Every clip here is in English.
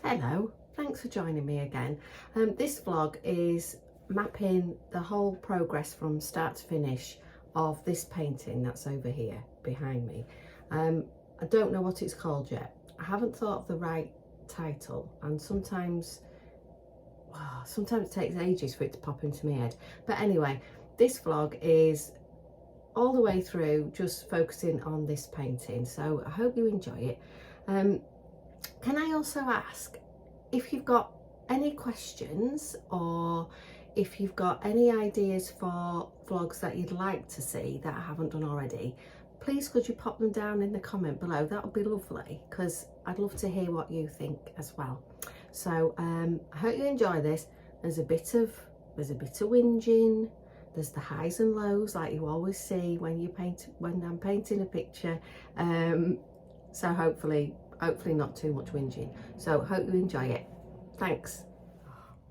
Hello, thanks for joining me again. This vlog is mapping the whole progress from start to finish of this painting that's over here behind me. I don't know what it's called yet. I haven't thought of the right title, and sometimes it takes ages for it to pop into my head. But anyway, this vlog is all the way through just focusing on this painting, so I hope you enjoy it. Can I also ask if you've got any questions, or if you've got any ideas for vlogs that you'd like to see that I haven't done already, please could you pop them down in the comment below? That would be lovely, because I'd love to hear what you think as well. So I hope you enjoy this. There's a bit of whinging, there's the highs and lows like you always see when I'm painting a picture, so hopefully not too much whinging. So hope you enjoy it. Thanks.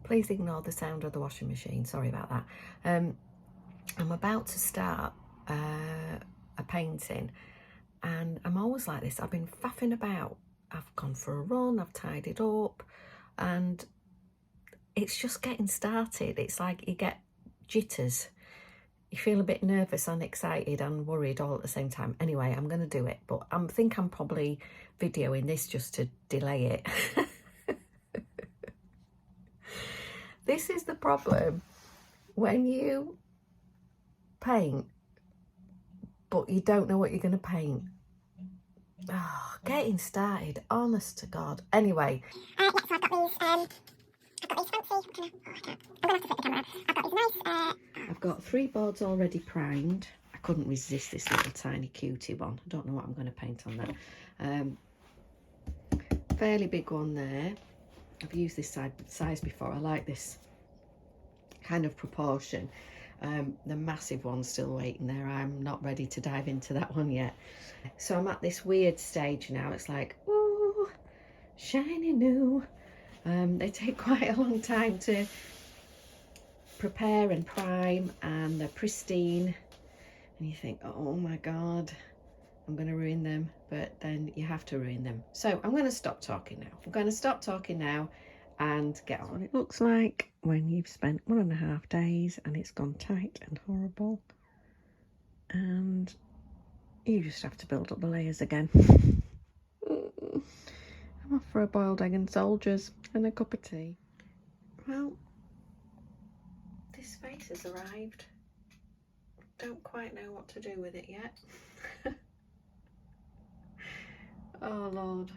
Please ignore the sound of the washing machine, sorry about that. I'm about to start a painting, and I'm always like this. I've been faffing about. I've gone for a run, I've tidied up, and it's just getting started. It's like you get jitters. You feel a bit nervous and excited and worried all at the same time. Anyway, I'm going to do it, but I think I'm probably videoing this just to delay it. This is the problem when you paint, but you don't know what you're going to paint. Oh, getting started, honest to God. Anyway. Yeah, so I've got these fancy, I'm gonna have to flip the camera. I've got these nice, I've got 3 boards already primed. I couldn't resist this little tiny cutie one. I don't know what I'm going to paint on that. Fairly big one there. I've used this size before. I like this kind of proportion. The massive one's still waiting there. I'm not ready to dive into that one yet. So I'm at this weird stage now. It's like, ooh, shiny new. They take quite a long time to prepare and prime, and they're pristine, and you think, oh my God, I'm going to ruin them, but then you have to ruin them. So I'm going to stop talking now. And get on. It looks like when you've spent 1.5 days and it's gone tight and horrible, and you just have to build up the layers again. I'm off for a boiled egg and soldiers and a cup of tea. Well, this face has arrived. Don't quite know what to do with it yet. Oh Lord,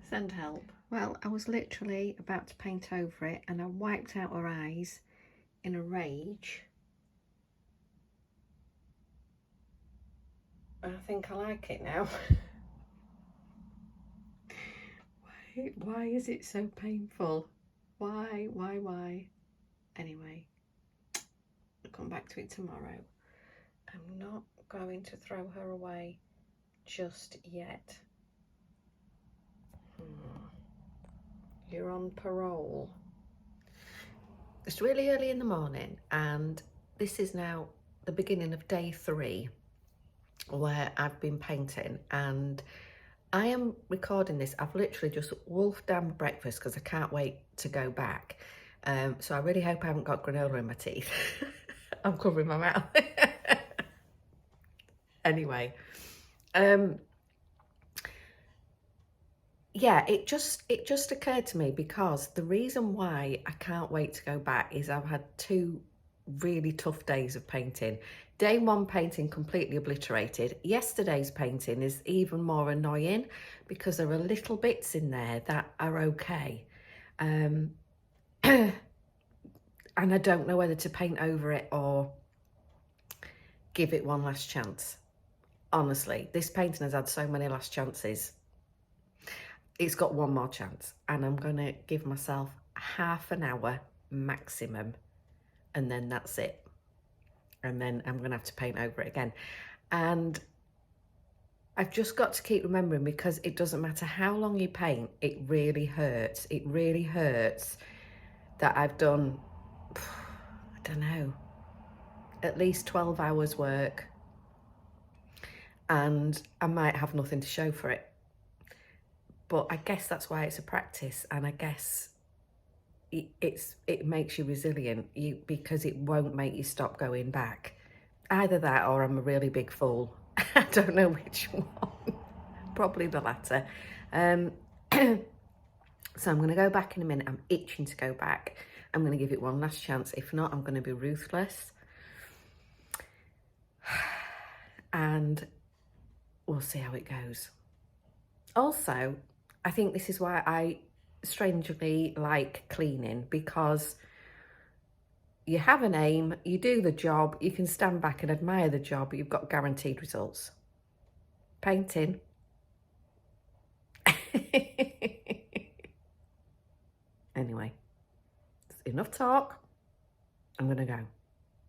send help. Well, I was literally about to paint over it, and I wiped out her eyes in a rage. I think I like it now. Why is it so painful? Why? Anyway, I'll come back to it tomorrow. I'm not going to throw her away just yet. You're on parole. It's really early in the morning, and this is now the beginning of day 3 where I've been painting, and I am recording this. I've literally just wolfed down my breakfast because I can't wait to go back. So I really hope I haven't got granola in my teeth. I'm covering my mouth. Anyway, yeah, it just occurred to me, because the reason why I can't wait to go back is I've had 2 really tough days of painting. Day 1 painting completely obliterated. Yesterday's painting is even more annoying because there are little bits in there that are okay. And I don't know whether to paint over it or give it one last chance. Honestly, this painting has had so many last chances. It's got one more chance, and I'm going to give myself half an hour maximum, and then that's it. And then I'm going to have to paint over it again. And I've just got to keep remembering, because it doesn't matter how long you paint, it really hurts. It really hurts that I've done, I don't know, at least 12 hours work, and I might have nothing to show for it. but I guess that's why it's a practice, and I guess it makes you resilient, because it won't make you stop going back. Either that or I'm a really big fool. I don't know which one. Probably the latter. So I'm going to go back in a minute. I'm itching to go back. I'm going to give it one last chance. If not, I'm going to be ruthless. And we'll see how it goes. Also, I think this is why I strangely like cleaning, because you have an aim, you do the job, you can stand back and admire the job, you've got guaranteed results. Painting. Anyway, enough talk. I'm going to go.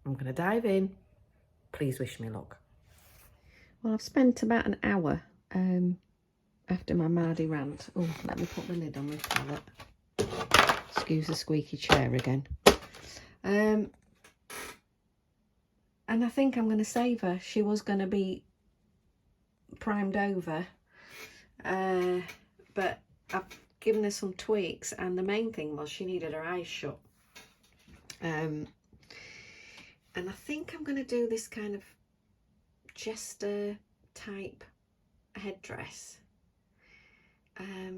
I'm going to dive in. Please wish me luck. Well, I've spent about an hour after my Mardy rant. Oh, let me put the lid on my palette. Excuse the squeaky chair again. And I think I'm going to save her. She was going to be primed over. But I've given her some tweaks, and the main thing was she needed her eyes shut. And I think I'm going to do this kind of jester type headdress. I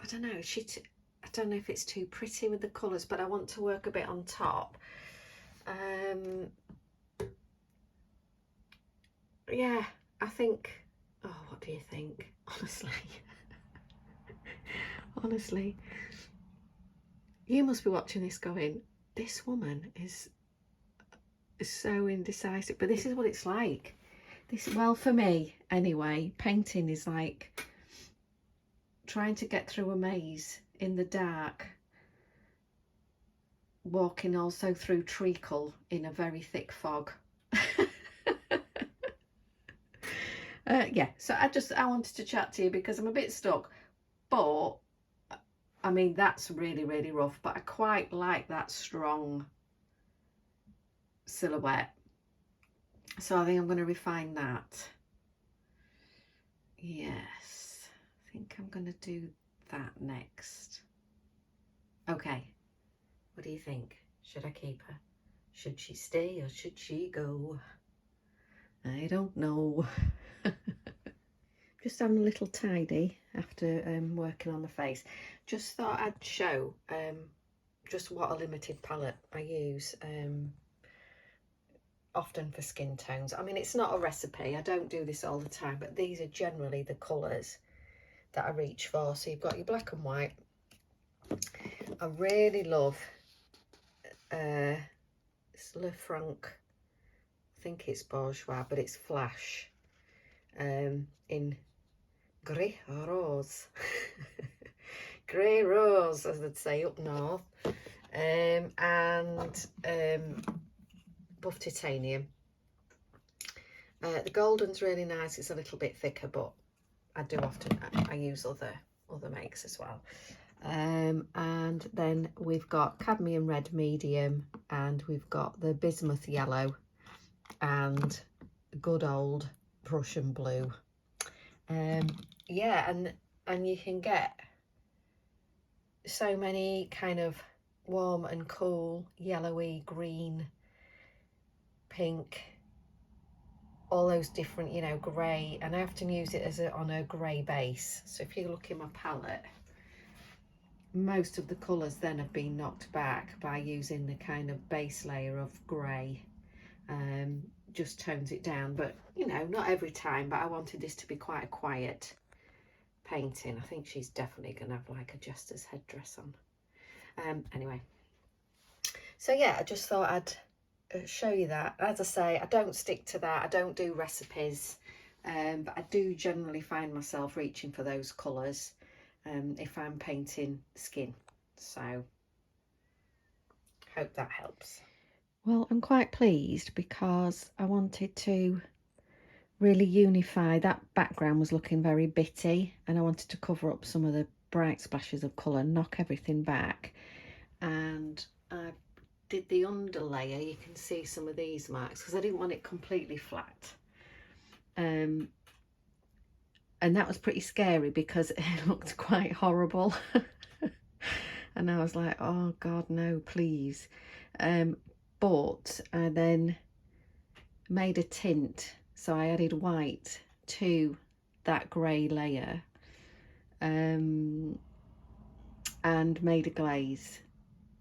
don't know, I don't know if it's too pretty with the colours, but I want to work a bit on top. Yeah, I think, oh, what do you think? Honestly, you must be watching this going, this woman is so indecisive, but this is what it's like. Well, for me anyway, painting is like trying to get through a maze in the dark, walking also through treacle in a very thick fog. Yeah, so I wanted to chat to you because I'm a bit stuck, but I mean, that's really, really rough, but I quite like that strong silhouette. So I think I'm going to refine that. Yes, I think I'm going to do that next. Okay, what do you think? Should I keep her? Should she stay or should she go? I don't know. Just having a little tidy after working on the face. Just thought I'd show just what a limited palette I use often for skin tones. I mean, it's not a recipe, I don't do this all the time, but these are generally the colours that I reach for. So you've got your black and white. I really love it's Le Franc, I think it's bourgeois, but it's flash in grey rose. Grey rose, as they'd say up north. And buff titanium. The golden's really nice. It's a little bit thicker, but I do often I use other makes as well. And then we've got cadmium red medium, and we've got the bismuth yellow and good old Prussian blue. Yeah, and you can get so many kind of warm and cool, yellowy, green, pink, all those different, you know, grey, and I often use it as on a grey base. So if you look in my palette, most of the colours then have been knocked back by using the kind of base layer of grey. Just tones it down, but you know, not every time. But I wanted this to be quite a quiet painting. I think she's definitely gonna have like a jester's headdress on. Anyway, so yeah, I just thought I'd show you that. As I say, I don't stick to that, I don't do recipes, but I do generally find myself reaching for those colours if I'm painting skin. So hope that helps. Well, I'm quite pleased because I wanted to really unify. That background was looking very bitty, and I wanted to cover up some of the bright splashes of colour, knock everything back. And I did the underlayer. You can see some of these marks because I didn't want it completely flat. And that was pretty scary because it looked quite horrible. And I was like, oh God, no, please. But I then made a tint. So I added white to that grey layer, and made a glaze.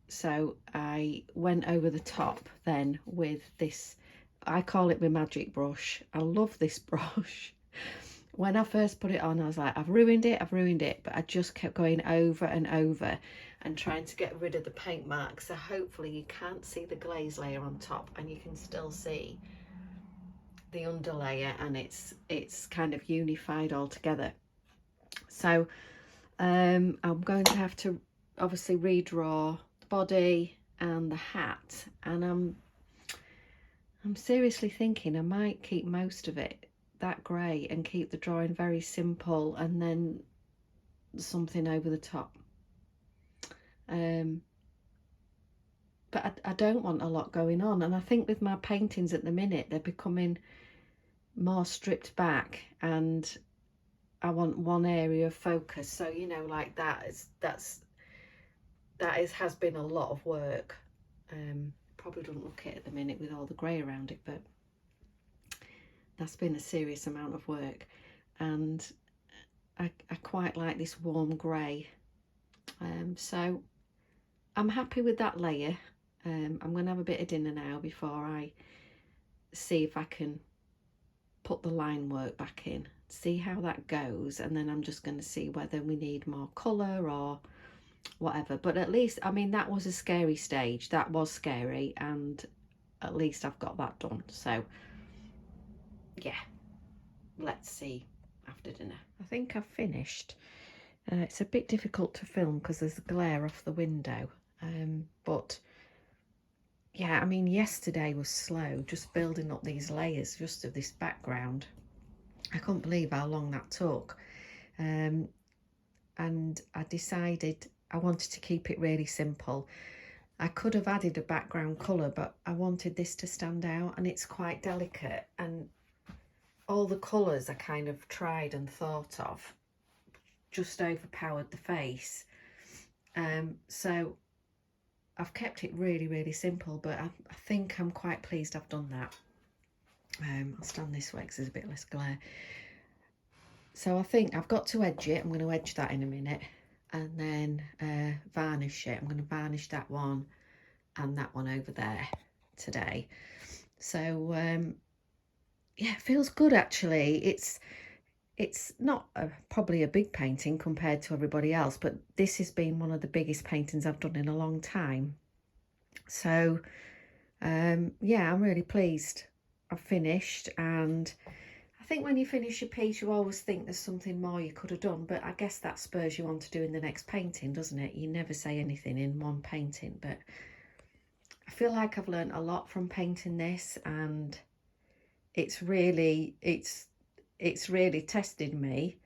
So I went over the top then with this, I call it my magic brush. I love this brush. When I first put it on, I was like, I've ruined it, but I just kept going over and over and trying to get rid of the paint marks. So hopefully you can't see the glaze layer on top and you can still see the underlayer, and it's kind of unified all together. So I'm going to have to obviously redraw the body and the hat, and I'm seriously thinking I might keep most of it that grey and keep the drawing very simple, and then something over the top. But I don't want a lot going on, and I think with my paintings at the minute they're becoming more stripped back, and I want one area of focus. So you know, like has been a lot of work. Probably don't look it at the minute with all the grey around it, but that's been a serious amount of work, and I quite like this warm grey. So I'm happy with that layer. I'm going to have a bit of dinner now before I see if I can put the line work back in, see how that goes, and then I'm just going to see whether we need more colour or whatever. But at least, I mean, that was a scary stage. That was scary, and at least I've got that done. So yeah, let's see after dinner. I think I've finished. It's a bit difficult to film because there's glare off the window, but yeah, I mean, yesterday was slow, just building up these layers just of this background. I couldn't believe how long that took, and I decided I wanted to keep it really simple. I could have added a background colour, but I wanted this to stand out, and it's quite delicate, and all the colours I kind of tried and thought of just overpowered the face. So I've kept it really, really simple, but I think I'm quite pleased I've done that. I'll stand this way because there's a bit less glare. So I think I've got to edge it. I'm going to edge that in a minute, and then varnish it. I'm going to varnish that one and that one over there today. So yeah, it feels good actually. It's not probably a big painting compared to everybody else, but this has been one of the biggest paintings I've done in a long time. So yeah, I'm really pleased I've finished. And I think when you finish your piece, you always think there's something more you could have done, but I guess that spurs you on to doing the next painting, doesn't it? You never say anything in one painting, but I feel like I've learned a lot from painting this, and it's really tested me.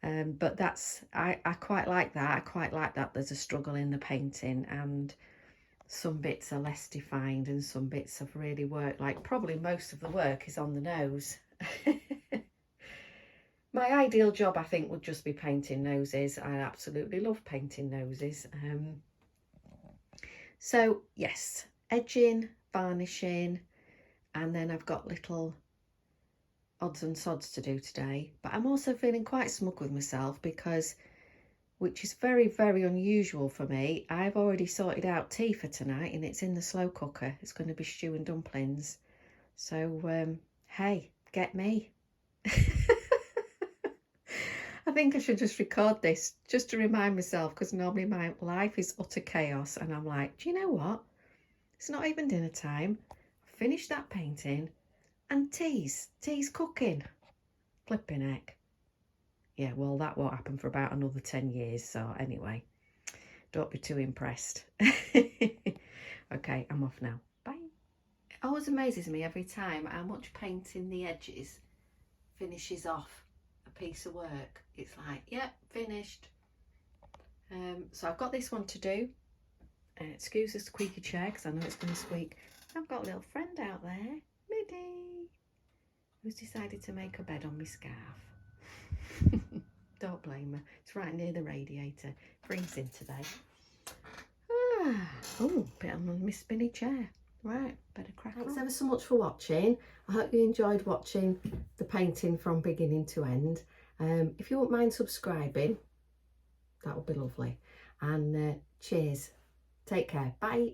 But that's, I quite like that. I quite like that there's a struggle in the painting, and some bits are less defined and some bits have really worked. Like probably most of the work is on the nose. My ideal job, I think, would just be painting noses. I absolutely love painting noses. So yes, edging, varnishing, and then I've got little odds and sods to do today. But I'm also feeling quite smug with myself because, which is very, very unusual for me, I've already sorted out tea for tonight, and it's in the slow cooker. It's going to be stew and dumplings. So hey, get me. I think I should just record this just to remind myself, because normally my life is utter chaos, and I'm like, do you know what? It's not even dinner time. I've finished that painting, and tea's cooking. Flipping heck. Yeah, well, that won't happen for about another 10 years. So anyway, don't be too impressed. Okay, I'm off now. Bye. It always amazes me every time how much painting the edges finishes off a piece of work. It's like, yeah, finished. So I've got this one to do. Excuse the squeaky chair because I know it's going to squeak. I've got a little friend out there, Middy, who's decided to make a bed on my scarf. Don't blame her. It's right near the radiator. Freezing today. Oh, bit on my spinny chair. Right, better crack on. Thanks ever so much for watching. I hope you enjoyed watching the painting from beginning to end. If you wouldn't mind subscribing, that would be lovely. And cheers. Take care. Bye.